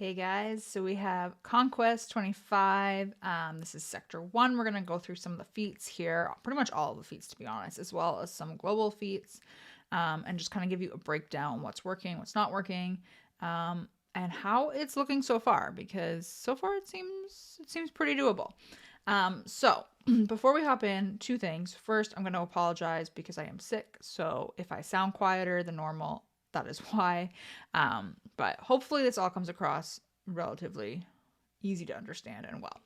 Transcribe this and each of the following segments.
Hey guys, so we have Conquest 25. This is Sector 1. We're going to go through some of the feats here, pretty much all of the feats to be honest, as well as some global feats, and just kind of give you a breakdown what's working, what's not working, and how it's looking so far, because so far it seems pretty doable. So before we hop in, two things. First, I'm going to apologize because I am sick, so if I sound quieter than normal, that is why. But hopefully this all comes across relatively easy to understand and well.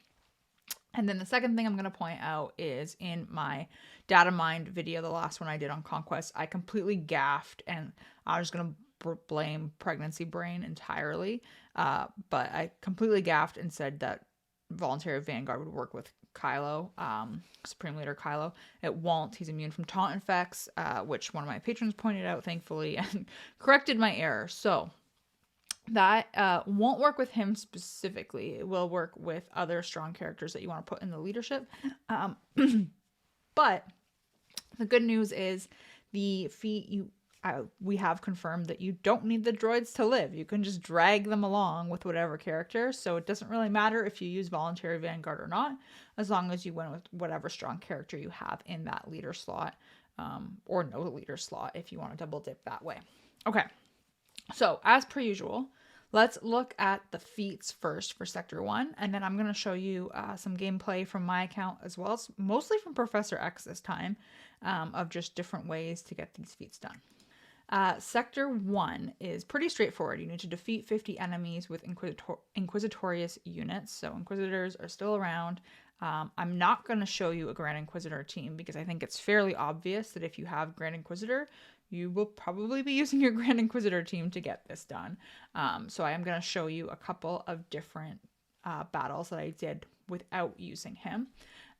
And then the second thing I'm going to point out is in my data mined video, the last one I did on Conquest, I completely gaffed and I was going to blame pregnancy brain entirely. But I completely gaffed and said that voluntary Vanguard would work with Kylo, Supreme Leader Kylo. It won't. He's immune from taunt effects, which one of my patrons pointed out, thankfully, and corrected my error. So that won't work with him specifically. It will work with other strong characters that you want to put in the leadership. But the good news is the feat we have confirmed that you don't need the droids to live. You can just drag them along with whatever character. So it doesn't really matter if you use voluntary Vanguard or not, as long as you went with whatever strong character you have in that leader slot, or no leader slot if you want to double dip that way. Okay, so as per usual, let's look at the feats first for Sector 1, and then I'm going to show you some gameplay from my account as well as mostly from Professor X this time, of just different ways to get these feats done. Sector 1 is pretty straightforward. You need to defeat 50 enemies with Inquisitorious units, so Inquisitors are still around. I'm not going to show you a Grand Inquisitor team because I think it's fairly obvious that if you have Grand Inquisitor, you will probably be using your Grand Inquisitor team to get this done. So I am going to show you a couple of different battles that I did without using him.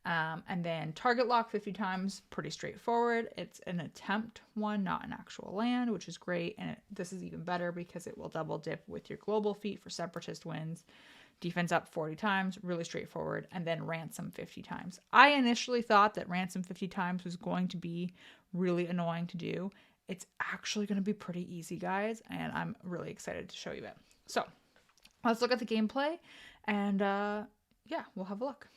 And then target lock 50 times, pretty straightforward. It's an attempt one, not an actual land, which is great. And this is even better because it will double dip with your global feat for Separatist wins. Defense up 40 times, really straightforward. And then ransom 50 times. I initially thought that ransom 50 times was going to be really annoying to do. It's actually going to be pretty easy, guys. And I'm really excited to show you it. So let's look at the gameplay and yeah, we'll have a look.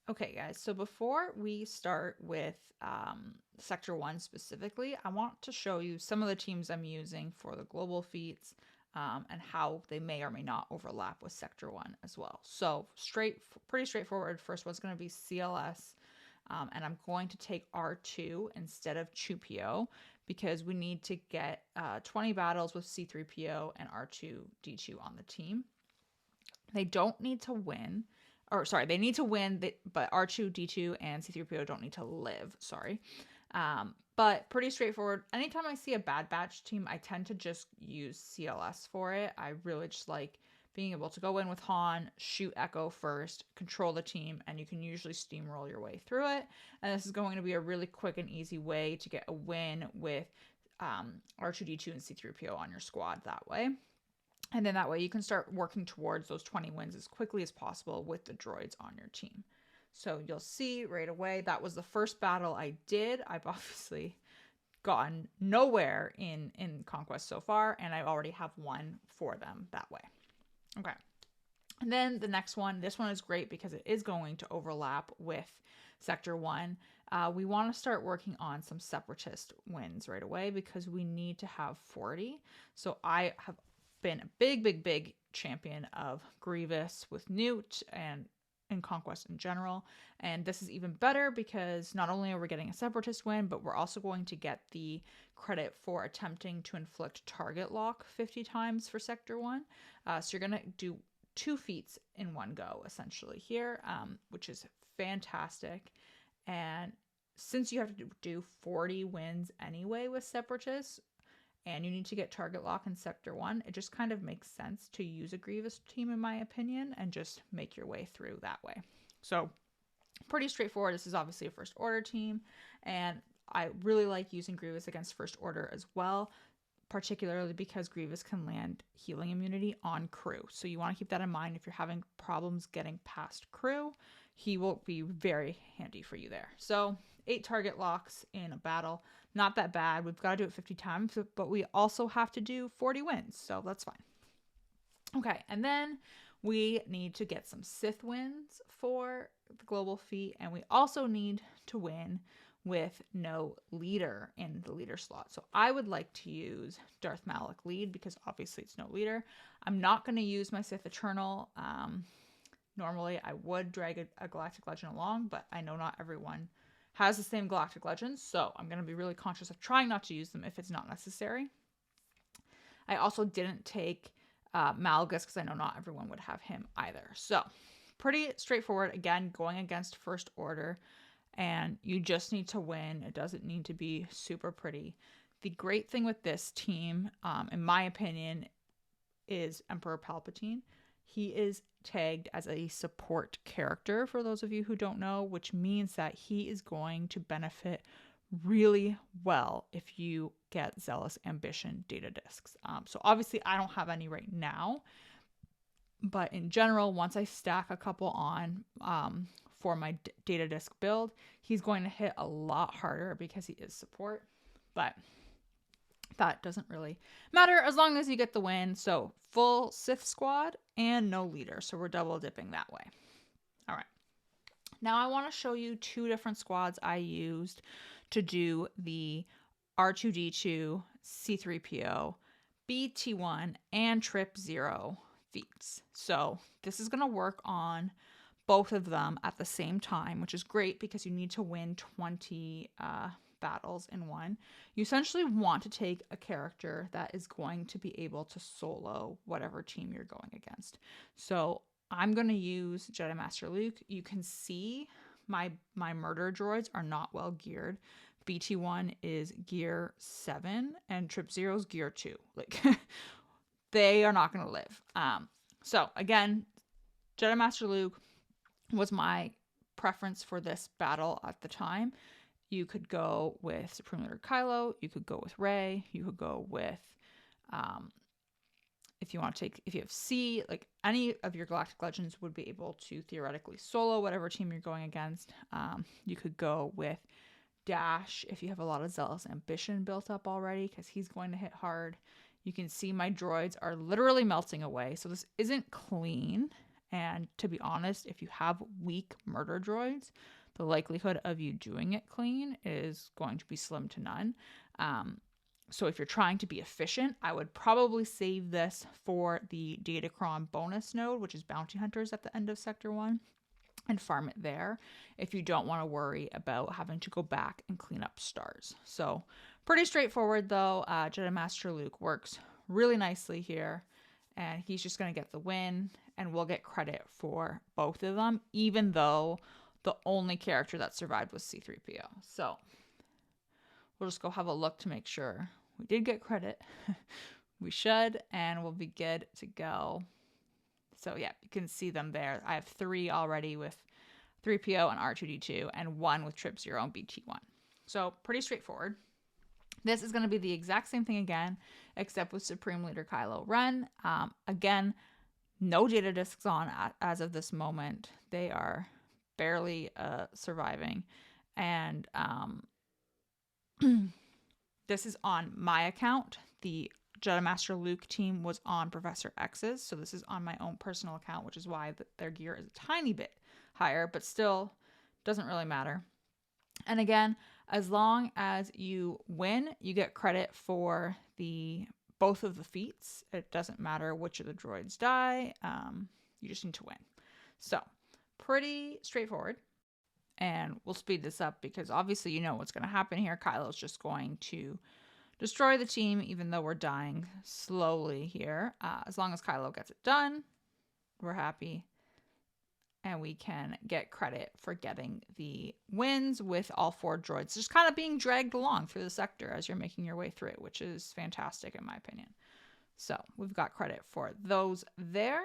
Okay, guys, so before we start with Sector 1 specifically, I want to show you some of the teams I'm using for the global feats and how they may or may not overlap with Sector 1 as well. So pretty straightforward. First one's going to be CLS, and I'm going to take R2 instead of Chupio because we need to get 20 battles with C3PO and R2-D2 on the team. They don't need to win. They need to win, but R2-D2 and C3PO don't need to live, but pretty straightforward. Anytime I see a Bad Batch team, I tend to just use CLS for it. I really just like being able to go in with Han, shoot Echo first, control the team, and you can usually steamroll your way through it. And this is going to be a really quick and easy way to get a win with R2-D2 and C3PO on your squad that way. And then that way you can start working towards those 20 wins as quickly as possible with the droids on your team. So you'll see right away, that was the first battle I did. I've obviously gotten nowhere in Conquest so far, and I already have one for them that way. Okay. And then the next one, this one is great because it is going to overlap with Sector 1. We want to start working on some Separatist wins right away because we need to have 40. So I have been a big champion of Grievous with Nute and in Conquest in general, and this is even better because not only are we getting a Separatist win, but we're also going to get the credit for attempting to inflict target lock 50 times for Sector 1. So you're going to do 2 feats in one go essentially here, which is fantastic. And since you have to do 40 wins anyway with Separatists, and you need to get target lock in Sector 1, it just kind of makes sense to use a Grievous team, in my opinion, and just make your way through that way. So, pretty straightforward. This is obviously a First Order team, and I really like using Grievous against First Order as well, particularly because Grievous can land healing immunity on crew. So you want to keep that in mind if you're having problems getting past crew. He will be very handy for you there. So 8 target locks in a battle. Not that bad. We've got to do it 50 times, but we also have to do 40 wins, so that's fine. Okay, and then we need to get some Sith wins for the global feat, and we also need to win with no leader in the leader slot. So I would like to use Darth Malak lead because obviously it's no leader. I'm not going to use my Sith Eternal. Normally I would drag a Galactic Legend along, but I know not everyone has the same Galactic Legends, so I'm going to be really conscious of trying not to use them if it's not necessary. I also didn't take Malgus because I know not everyone would have him either. So pretty straightforward. Again, going against First Order, and you just need to win. It doesn't need to be super pretty. The great thing with this team, in my opinion, is Emperor Palpatine. He is tagged as a support character, for those of you who don't know, which means that he is going to benefit really well if you get Zealous Ambition data discs. So obviously I don't have any right now, but in general, once I stack a couple on for my data disc build, he's going to hit a lot harder because he is support. But that doesn't really matter as long as you get the win. So full Sith squad and no leader. So we're double dipping that way. All right. Now I want to show you two different squads I used to do the R2D2, C3PO, BT1, and Trip 0 feats. So this is going to work on both of them at the same time, which is great because you need to win 20 battles in one. You essentially want to take a character that is going to be able to solo whatever team you're going against. So I'm going to use Jedi Master Luke. You can see my murder droids are not well geared. BT1 is gear 7 and Trip 0 is gear 2. Like they are not going to live. So again, Jedi Master Luke was my preference for this battle at the time. You could go with Supreme Leader Kylo, you could go with Rey, you could go with if you have C, like any of your Galactic Legends would be able to theoretically solo whatever team you're going against. You could go with Dash if you have a lot of Zealous Ambition built up already, because he's going to hit hard. You can see my droids are literally melting away, so this isn't clean. And to be honest, if you have weak murder droids, the likelihood of you doing it clean is going to be slim to none. So if you're trying to be efficient, I would probably save this for the Datacron bonus node, which is Bounty Hunters at the end of Sector 1, and farm it there if you don't want to worry about having to go back and clean up stars. So pretty straightforward though. Jedi Master Luke works really nicely here, and he's just going to get the win, and we'll get credit for both of them, even though the only character that survived was C3PO. So we'll just go have a look to make sure we did get credit. We should, and we'll be good to go. So yeah, you can see them there. I have 3 already with 3PO and R2D2, and 1 with Trip 0 and BT1. So pretty straightforward. This is going to be the exact same thing again, except with Supreme Leader Kylo Ren. Again, no data discs on as of this moment. They are barely surviving. And this is on my account. The Jedi Master Luke team was on Professor X's, so this is on my own personal account, which is why their gear is a tiny bit higher, but still doesn't really matter. And again, as long as you win, you get credit for both of the feats. It doesn't matter which of the droids die. You just need to win. So pretty straightforward. And we'll speed this up because obviously you know what's going to happen here. Kylo's just going to destroy the team, even though we're dying slowly here. As long as Kylo gets it done, we're happy. And we can get credit for getting the wins with all 4 droids just kind of being dragged along through the sector as you're making your way through it, which is fantastic in my opinion. So we've got credit for those there.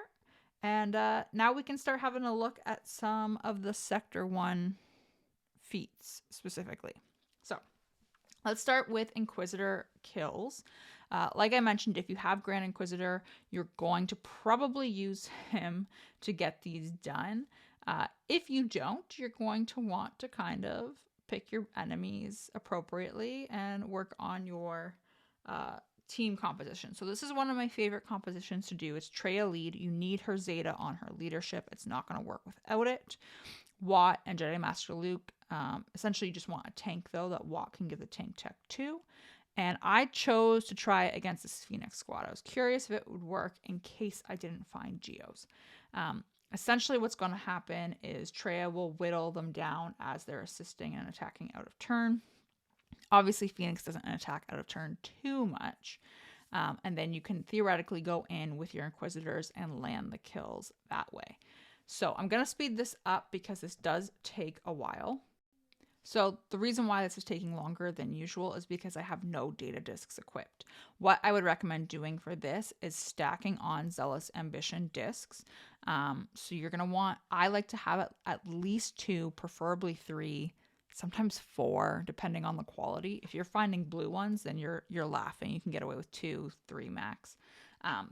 And now we can start having a look at some of the Sector 1 feats specifically. So let's start with Inquisitor kills. Like I mentioned, if you have Grand Inquisitor, you're going to probably use him to get these done. If you don't, you're going to want to kind of pick your enemies appropriately and work on your team composition. So this is one of my favorite compositions to do. It's Traya Lead. You need her Zeta on her leadership. It's not going to work without it. Watt and Jedi Master Luke. Essentially, you just want a tank, though, that Watt can give the tank tech to. And I chose to try it against this Phoenix squad. I was curious if it would work in case I didn't find Geos. Essentially, what's going to happen is Traya will whittle them down as they're assisting and attacking out of turn. Obviously, Phoenix doesn't attack out of turn too much. And then you can theoretically go in with your Inquisitors and land the kills that way. So I'm going to speed this up because this does take a while. So the reason why this is taking longer than usual is because I have no data discs equipped. What I would recommend doing for this is stacking on Zealous Ambition discs. So you're going to want, I like to have at least 2, preferably 3, sometimes 4, depending on the quality. If you're finding blue ones, then you're laughing. You can get away with 2, 3 max.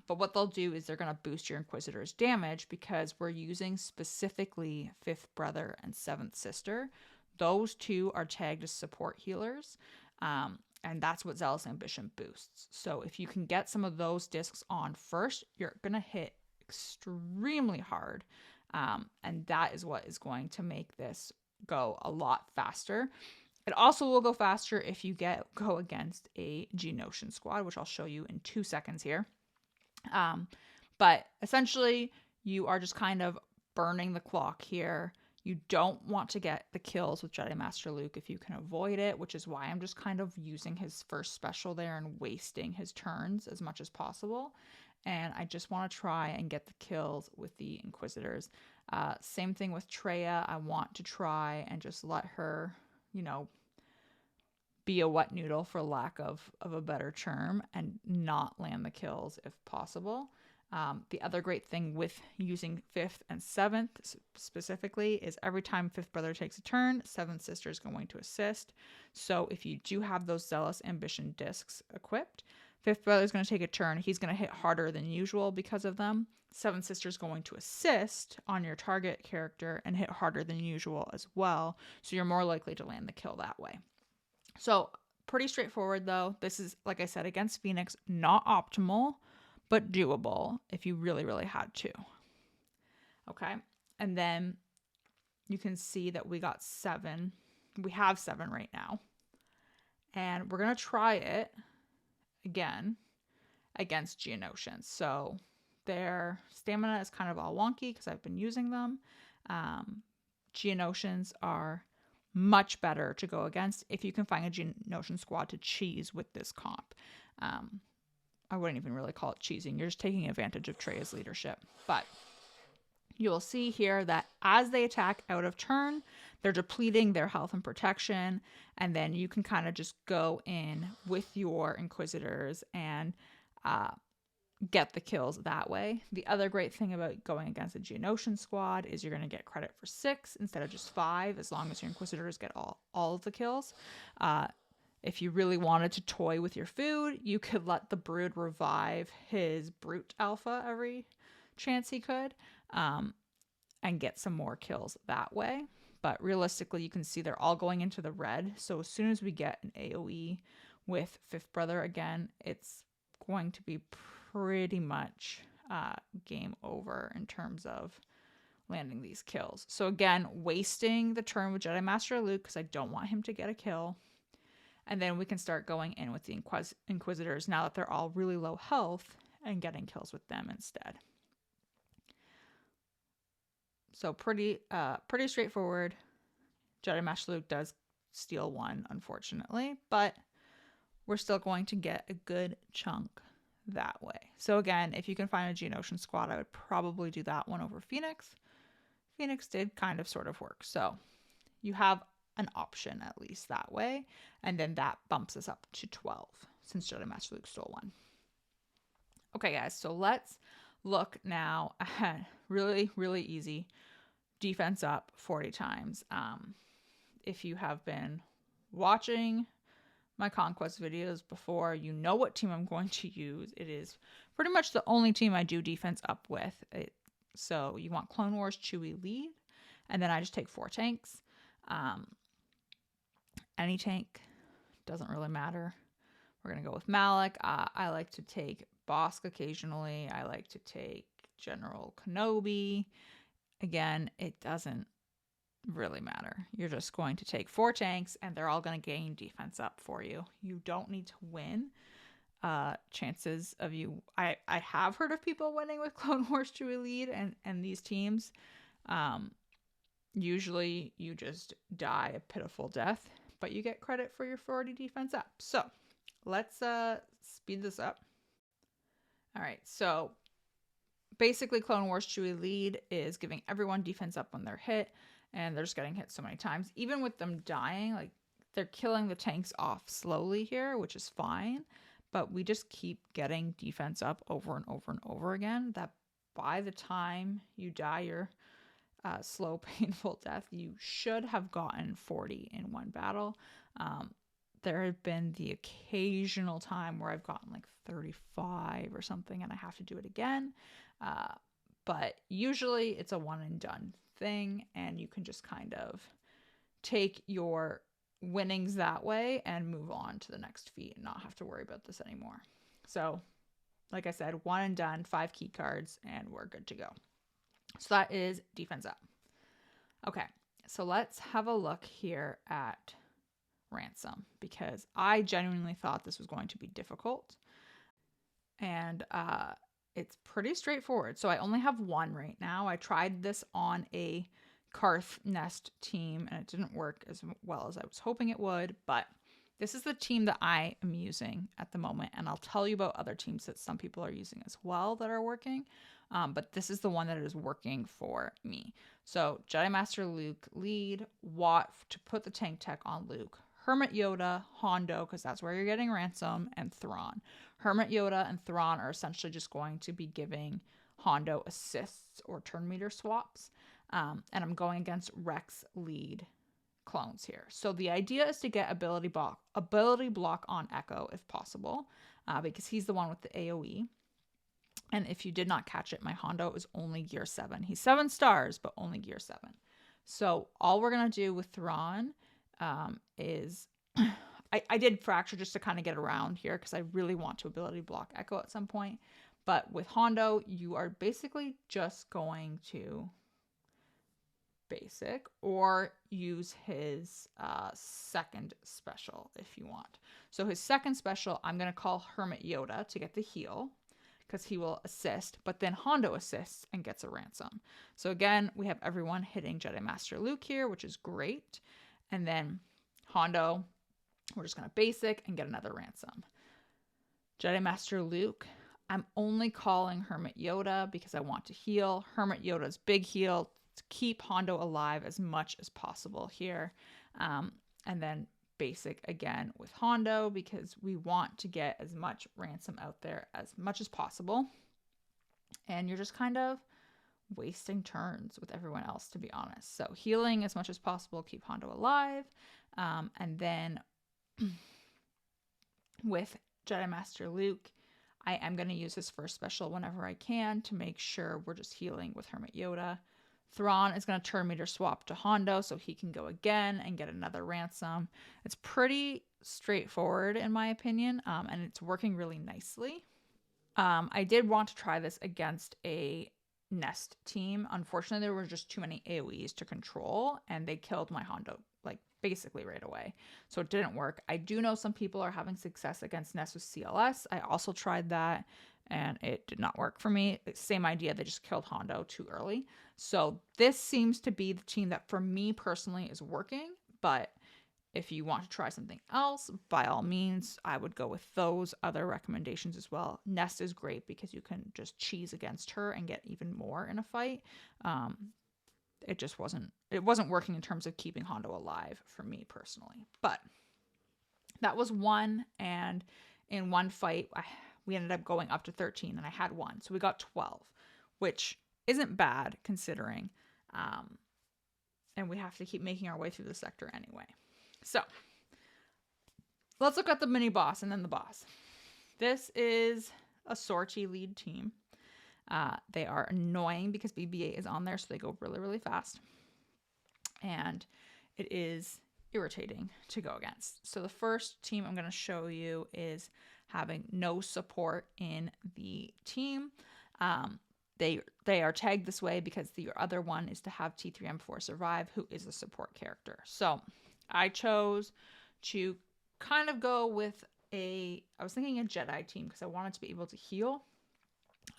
But what they'll do is they're going to boost your Inquisitor's damage because we're using specifically 5th Brother and 7th Sister. Those 2 are tagged as support healers, and that's what Zealous Ambition boosts. So if you can get some of those discs on first, you're going to hit extremely hard, and that is what is going to make this go a lot faster. It also will go faster if you go against a Geonosian squad, which I'll show you in 2 seconds here. But essentially, you are just kind of burning the clock here. You don't want to get the kills with Jedi Master Luke if you can avoid it, which is why I'm just kind of using his first special there and wasting his turns as much as possible. And I just want to try and get the kills with the Inquisitors. Same thing with Traya. I want to try and just let her, be a wet noodle for lack of a better term and not land the kills if possible. The other great thing with using 5th and 7th specifically is every time 5th Brother takes a turn, 7th Sister is going to assist. So if you do have those Zealous Ambition discs equipped, 5th Brother is going to take a turn. He's going to hit harder than usual because of them. 7th Sister is going to assist on your target character and hit harder than usual as well. So you're more likely to land the kill that way. So pretty straightforward though. This is, like I said, against Phoenix, not optimal, but doable if you really, really had to. Okay. And then you can see that we got 7. We have 7 right now. And we're going to try it again against Geonosians. So their stamina is kind of all wonky because I've been using them. Geonosians are much better to go against if you can find a Geonosian squad to cheese with this comp. I wouldn't even really call it cheesing. You're just taking advantage of Traya's leadership. But you will see here that as they attack out of turn, they're depleting their health and protection. And then you can kind of just go in with your Inquisitors and get the kills that way. The other great thing about going against a Geonosian squad is you're going to get credit for 6 instead of just 5, as long as your Inquisitors get all of the kills. If you really wanted to toy with your food, you could let the Brood revive his Brute Alpha every chance he could, and get some more kills that way. But realistically, you can see they're all going into the red. So as soon as we get an AoE with 5th Brother again, it's going to be pretty much game over in terms of landing these kills. So again, wasting the turn with Jedi Master Luke because I don't want him to get a kill. And then we can start going in with the Inquisitors now that they're all really low health and getting kills with them instead. So pretty straightforward. Jedi Master Luke does steal 1, unfortunately, but we're still going to get a good chunk that way. So again, if you can find a Geonosian squad, I would probably do that one over Phoenix. Phoenix did kind of sort of work. So you have an option at least that way. And then that bumps us up to 12 since Jedi Master Luke stole 1. Okay, guys, so let's look now at really, really easy defense up 40 times. If you have been watching my Conquest videos before, you know what team I'm going to use. It is pretty much the only team I do defense up with. So you want Clone Wars Chewie lead, and then I just take 4 tanks. Any tank, doesn't really matter. We're going to go with Malak. I like to take Bosk occasionally. I like to take General Kenobi. Again, it doesn't really matter. You're just going to take 4 tanks and they're all going to gain defense up for you. You don't need to win. Chances of you... I have heard of people winning with Clone Wars Chewie Lead and these teams. Usually you just die a pitiful death, but you get credit for your 40 defense up. So let's speed this up. All right, so basically Clone Wars Chewie Lead is giving everyone defense up when they're hit, and they're just getting hit so many times. Even with them dying, like, they're killing the tanks off slowly here, which is fine, but we just keep getting defense up over and over and over again, that by the time you die your slow, painful death, you should have gotten 40 in one battle. There have been the occasional time where I've gotten like 35 or something and I have to do it again. But usually it's a one and done thing, and you can just kind of take your winnings that way and move on to the next feat and not have to worry about this anymore. So like I said, one and done, 5 key cards, and we're good to go. So that is defense up. Okay, so let's have a look here at Ransom, because I genuinely thought this was going to be difficult. And it's pretty straightforward. So I only have 1 right now. I tried this on a Karth Nest team and it didn't work as well as I was hoping it would, but this is the team that I am using at the moment, and I'll tell you about other teams that some people are using as well that are working, but this is the one that is working for me. So Jedi Master Luke lead, Watt to put the tank tech on Luke, Hermit Yoda, Hondo, because that's where you're getting Ransom, and Thrawn. Hermit Yoda and Thrawn are essentially just going to be giving Hondo assists or turn meter swaps, and I'm going against Rex lead clones here. So the idea is to get ability block on Echo if possible, because he's the one with the AoE. And if you did not catch it, my Hondo is only gear 7. He's 7 stars, but only gear 7. So all we're going to do with Thrawn is... I did Fracture just to kind of get around here because I really want to ability block Echo at some point. But with Hondo, you are basically just going to basic or use his second special if you want. So his second special, I'm going to call Hermit Yoda to get the heal because he will assist, but then Hondo assists and gets a Ransom. So again, we have everyone hitting Jedi Master Luke here, which is great. And then Hondo, we're just going to basic and get another Ransom. Jedi Master Luke, I'm only calling Hermit Yoda because I want to heal. Hermit Yoda's big heal to keep Hondo alive as much as possible here. And then basic again with Hondo because we want to get as much Ransom out there as much as possible. And you're just kind of wasting turns with everyone else, to be honest. So healing as much as possible, keep Hondo alive. And then with Jedi Master Luke, I am going to use his first special whenever I can to make sure we're just healing with Hermit Yoda. Thrawn is going to turn meter swap to Hondo so he can go again and get another Ransom. It's pretty straightforward in my opinion, and it's working really nicely. I did want to try this against a Nest team. Unfortunately, there were just too many AoEs to control, and they killed my Hondo like basically right away. So it didn't work. I do know some people are having success against Nest with CLS. I also tried that and it did not work for me. Same idea, they just killed Hondo too early. So this seems to be the team that for me personally is working, but if you want to try something else, by all means, I would go with those other recommendations as well. Nest is great because you can just cheese against her and get even more in a fight. It just wasn't working in terms of keeping Hondo alive for me personally. But that was one, and in one fight, we ended up going up to 13, and I had 1. So we got 12, which isn't bad considering. And we have to keep making our way through the sector anyway. So let's look at the mini boss and then the boss. This is a sortie lead team. They are annoying because BB-8 is on there, so they go really, really fast. And it is irritating to go against. So the first team I'm going to show you is having no support in the team. They are tagged this way because the other one is to have T3M4 survive, who is a support character. So I chose to kind of go with I was thinking a Jedi team because I wanted to be able to heal.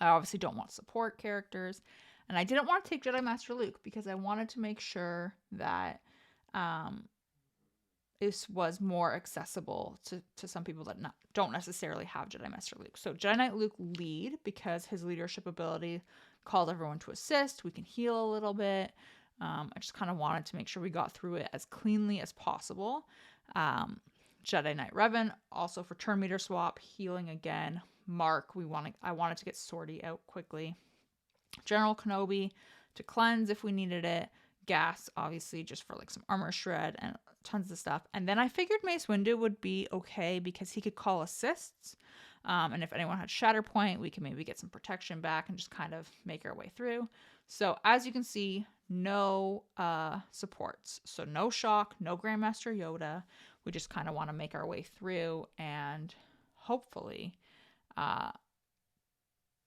I obviously don't want support characters. And I didn't want to take Jedi Master Luke because I wanted to make sure that this was more accessible to some people that don't necessarily have Jedi Master Luke. So Jedi Knight Luke lead because his leadership ability called everyone to assist. We can heal a little bit. I just kind of wanted to make sure we got through it as cleanly as possible. Jedi Knight Revan, also for turn meter swap, healing again. Mark, I wanted to get Sortie out quickly. General Kenobi to cleanse if we needed it. Gas, obviously, just for like some armor shred and tons of stuff. And then I figured Mace Windu would be okay because he could call assists. And if anyone had Shatterpoint, we can maybe get some protection back and just kind of make our way through. So as you can see, no supports. So no Shock, no Grandmaster Yoda. We just kind of want to make our way through and hopefully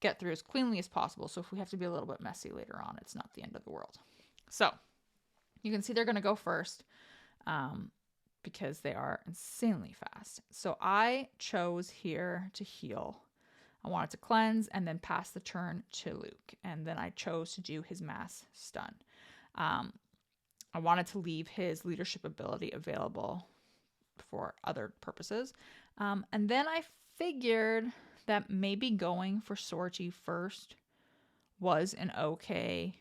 get through as cleanly as possible. So if we have to be a little bit messy later on, it's not the end of the world. So you can see they're going to go first because they are insanely fast. So I chose here to heal. I wanted to cleanse and then pass the turn to Luke. And then I chose to do his mass stun. I wanted to leave his leadership ability available for other purposes. And then I figured that maybe going for Sortie first was an okay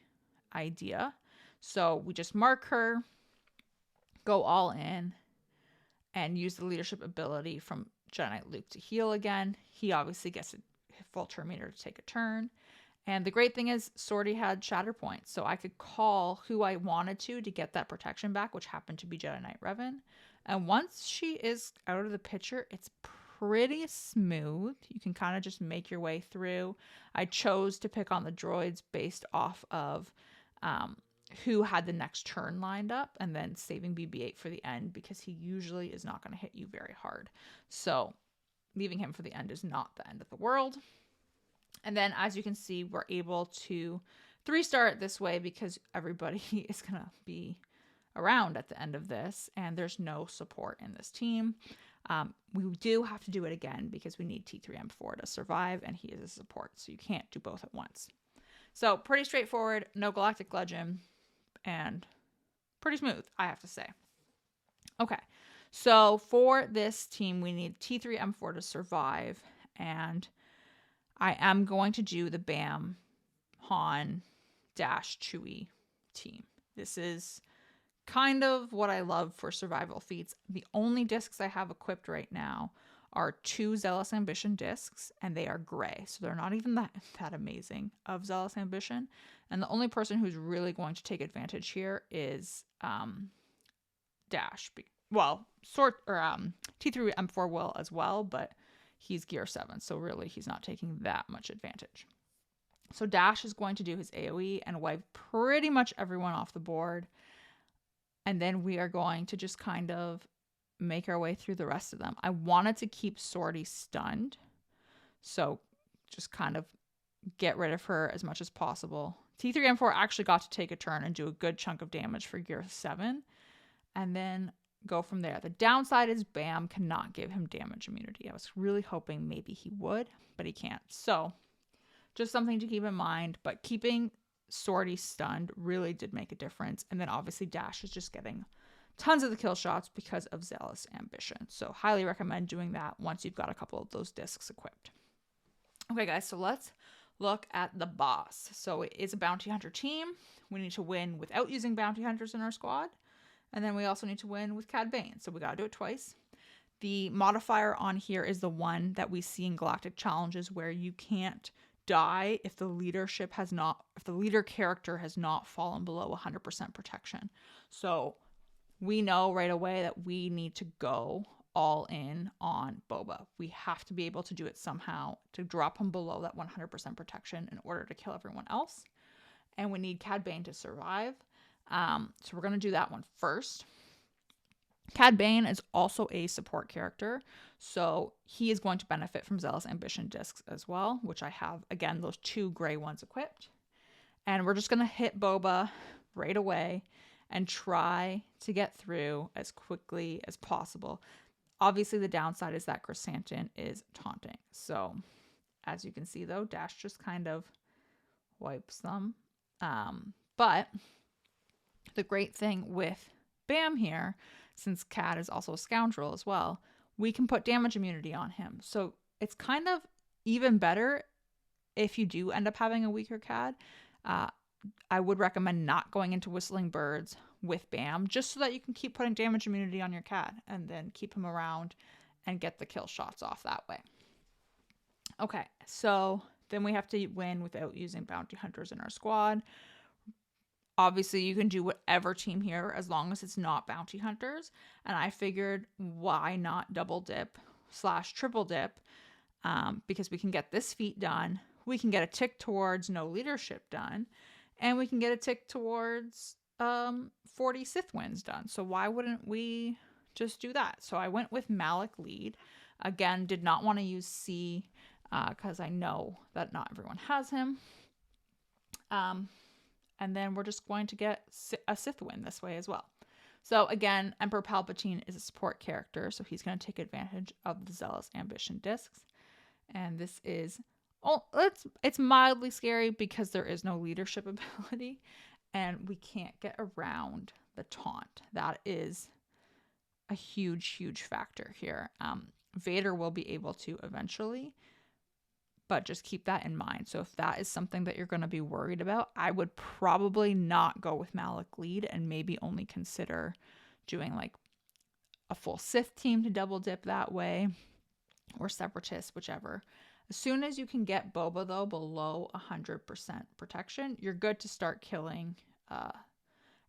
idea. So we just mark her, go all in, and use the leadership ability from Jedi Knight Luke to heal again. He obviously gets a full turn meter to take a turn. And the great thing is Sortie had Shatterpoint, so I could call who I wanted to get that protection back, which happened to be Jedi Knight Revan. And once she is out of the picture, it's pretty smooth. You can kind of just make your way through. I chose to pick on the droids based off of who had the next turn lined up and then saving BB-8 for the end because he usually is not going to hit you very hard. So leaving him for the end is not the end of the world. And then as you can see, we're able to 3-star it this way because everybody is going to be around at the end of this and there's no support in this team. We do have to do it again because we need T3M4 to survive and he is a support. So you can't do both at once. So pretty straightforward, no Galactic Legend, and pretty smooth, I have to say. Okay, so for this team, we need T3M4 to survive, and I am going to do the Bam, Han, Dash, Chewie team. This is kind of what I love for survival feats. The only discs I have equipped right now are 2 Zealous Ambition discs, and they are gray, so they're not even that amazing of Zealous Ambition. And the only person who's really going to take advantage here is Dash. Well, T3M4 will as well, but he's Gear 7, so really he's not taking that much advantage. So Dash is going to do his AoE and wipe pretty much everyone off the board. And then we are going to just kind of make our way through the rest of them. I wanted to keep Sortie stunned, so just kind of get rid of her as much as possible. T3M4 actually got to take a turn and do a good chunk of damage for Gear 7, and then go from there. The downside is Bam cannot give him damage immunity. I was really hoping maybe he would, but he can't. So just something to keep in mind, but keeping Sortie stunned really did make a difference. And then obviously Dash is just getting tons of the kill shots because of Zealous Ambition. So highly recommend doing that once you've got a couple of those discs equipped. Okay guys, so let's look at the boss. So it is a bounty hunter team. We need to win without using bounty hunters in our squad. And then we also need to win with Cad Bane. So we got to do it twice. The modifier on here is the one that we see in Galactic Challenges where you can't die if the leader character has not fallen below 100% protection. So we know right away that we need to go all in on Boba. We have to be able to do it somehow to drop him below that 100% protection in order to kill everyone else. And we need Cad Bane to survive. So we're going to do that one first. Cad Bane is also a support character, so he is going to benefit from Zealous Ambition discs as well, which I have, again, those 2 gray ones equipped. And we're just going to hit Boba right away and try to get through as quickly as possible. Obviously, the downside is that Chrysanthemum is taunting. So, as you can see, though, Dash just kind of wipes them. But the great thing with Bam here, since Cad is also a scoundrel as well, we can put damage immunity on him. So it's kind of even better if you do end up having a weaker Cad. I would recommend not going into Whistling Birds with Bam, just so that you can keep putting damage immunity on your Cad and then keep him around and get the kill shots off that way. Okay, so then we have to win without using bounty hunters in our squad. Obviously, you can do whatever team here as long as it's not bounty hunters. And I figured, why not double dip / triple dip? Because we can get this feat done. We can get a tick towards no leadership done. And we can get a tick towards 40 Sith wins done. So why wouldn't we just do that? So I went with Malak Lead. Again, did not want to use C because I know that not everyone has him. And then we're just going to get a Sith win this way as well. So again, Emperor Palpatine is a support character, so he's going to take advantage of the Zealous Ambition discs. And this is, it's mildly scary because there is no leadership ability, and we can't get around the taunt. That is a huge, huge factor here. Vader will be able to eventually, but just keep that in mind. So if that is something that you're going to be worried about, I would probably not go with Malak Lead and maybe only consider doing like a full Sith team to double dip that way, or Separatists, whichever. As soon as you can get Boba, though, below 100% protection, you're good to start killing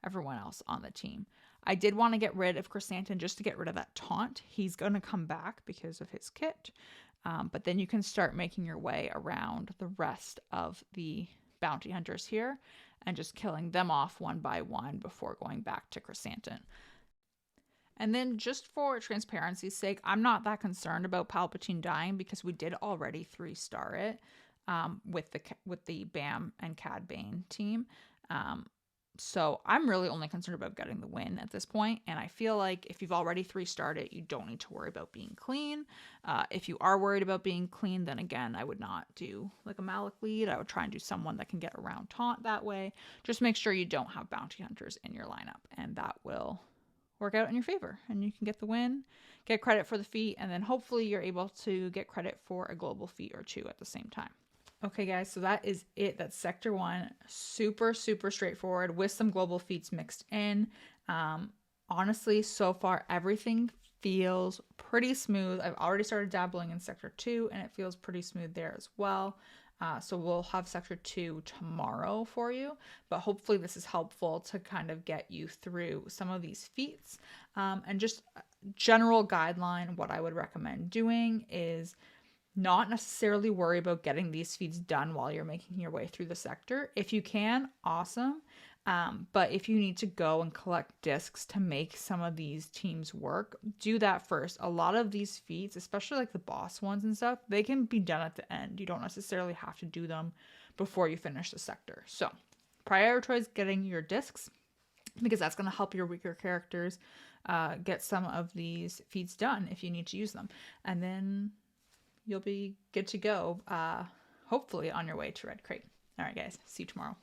everyone else on the team. I did want to get rid of Chrysanthemum just to get rid of that taunt. He's going to come back because of his kit. But then you can start making your way around the rest of the bounty hunters here and just killing them off one by one before going back to Chrysanthemum. And then just for transparency's sake, I'm not that concerned about Palpatine dying because we did already 3-star it with the Bam and Cad Bane team. So I'm really only concerned about getting the win at this point. And I feel like if you've already 3-starred it, you don't need to worry about being clean. If you are worried about being clean, then again, I would not do like a Malak Lead. I would try and do someone that can get around taunt that way. Just make sure you don't have bounty hunters in your lineup, and that will work out in your favor. And you can get the win, get credit for the feat, and then hopefully you're able to get credit for a global feat or 2 at the same time. Okay, guys, so that is it. That's Sector 1. Super, super straightforward with some global feats mixed in. Honestly, so far, everything feels pretty smooth. I've already started dabbling in Sector 2, and it feels pretty smooth there as well. So we'll have Sector 2 tomorrow for you, but hopefully this is helpful to kind of get you through some of these feats. And just general guideline, what I would recommend doing is not necessarily worry about getting these feats done while you're making your way through the sector. If you can, awesome. But if you need to go and collect discs to make some of these teams work, do that first. A lot of these feats, especially like the boss ones and stuff, they can be done at the end. You don't necessarily have to do them before you finish the sector. So prioritize getting your discs because that's going to help your weaker characters get some of these feats done if you need to use them. And then you'll be good to go, hopefully on your way to Red Crate. All right, guys, see you tomorrow.